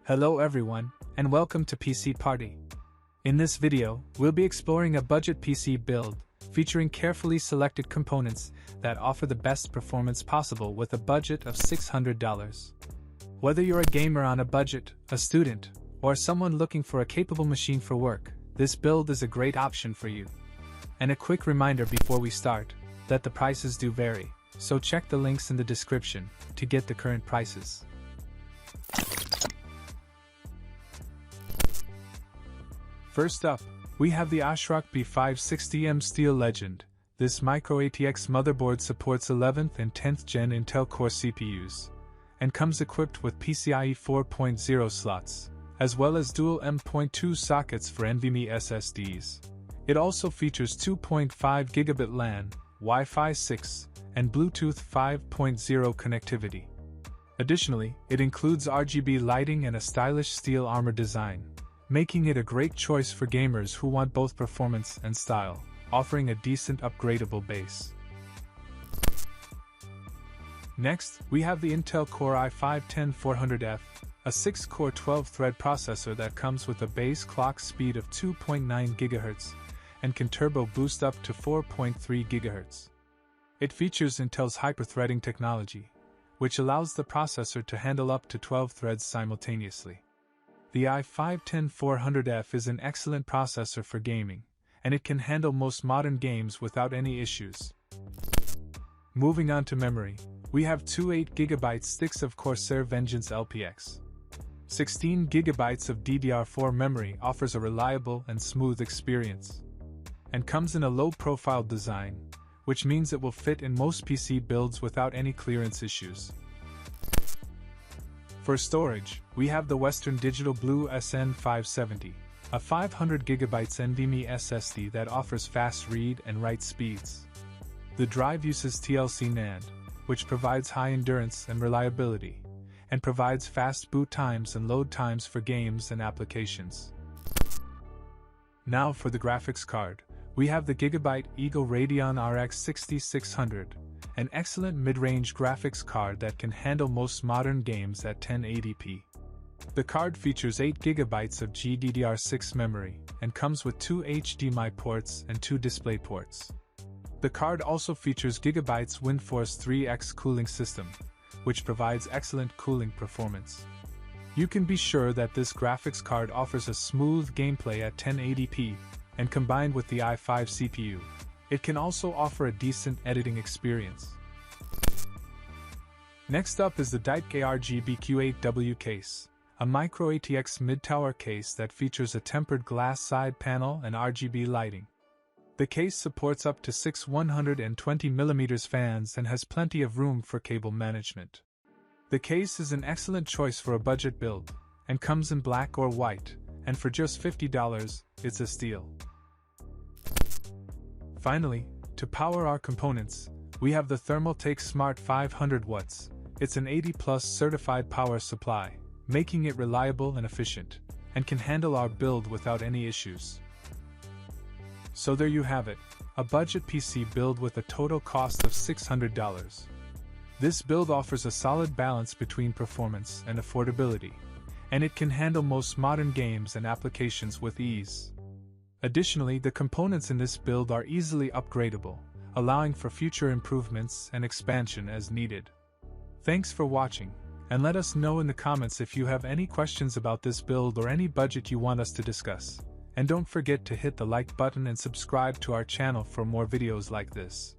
Hello everyone, and welcome to PC Party. In this video, we'll be exploring a budget PC build, featuring carefully selected components that offer the best performance possible with a budget of $600. Whether you're a gamer on a budget, a student, or someone looking for a capable machine for work, this build is a great option for you. And a quick reminder before we start, that the prices do vary, so check the links in the description to get the current prices. First up, we have the ASRock B560M Steel Legend. This Micro ATX motherboard supports 11th and 10th Gen Intel Core CPUs, and comes equipped with PCIe 4.0 slots, as well as dual M.2 sockets for NVMe SSDs. It also features 2.5 gigabit LAN, Wi-Fi 6, and Bluetooth 5.0 connectivity. Additionally, it includes RGB lighting and a stylish steel armor design, making it a great choice for gamers who want both performance and style, offering a decent upgradable base. Next, we have the Intel Core i5-10400F, a 6-core 12-thread processor that comes with a base clock speed of 2.9 GHz and can turbo boost up to 4.3 GHz. It features Intel's hyper-threading technology, which allows the processor to handle up to 12 threads simultaneously. The i5-10400F is an excellent processor for gaming, and it can handle most modern games without any issues. Moving on to memory, we have two 8GB sticks of Corsair Vengeance LPX. 16GB of DDR4 memory offers a reliable and smooth experience, and comes in a low-profile design, which means it will fit in most PC builds without any clearance issues. For storage, we have the Western Digital Blue SN570, a 500GB NVMe SSD that offers fast read and write speeds. The drive uses TLC NAND, which provides high endurance and reliability, and provides fast boot times and load times for games and applications. Now for the graphics card, we have the Gigabyte Eagle Radeon RX 6600, an excellent mid-range graphics card that can handle most modern games at 1080p. The card features 8GB of GDDR6 memory and comes with 2 HDMI ports and 2 display ports. The card also features Gigabyte's WindForce 3X cooling system, which provides excellent cooling performance. You can be sure that this graphics card offers a smooth gameplay at 1080p, and combined with the i5 CPU, it can also offer a decent editing experience. Next up is the Deitke RGB Q8W case, a Micro ATX mid-tower case that features a tempered glass side panel and RGB lighting. The case supports up to 6 120mm fans and has plenty of room for cable management. The case is an excellent choice for a budget build, and comes in black or white, and for just $50, it's a steal. Finally, to power our components, we have the Thermaltake Smart 500 watts. It's an 80+ certified power supply, making it reliable and efficient, and can handle our build without any issues. So there you have it, a budget PC build with a total cost of $600. This build offers a solid balance between performance and affordability, and it can handle most modern games and applications with ease. Additionally, the components in this build are easily upgradable, allowing for future improvements and expansion as needed. Thanks for watching, and let us know in the comments if you have any questions about this build or any budget you want us to discuss. And don't forget to hit the like button and subscribe to our channel for more videos like this.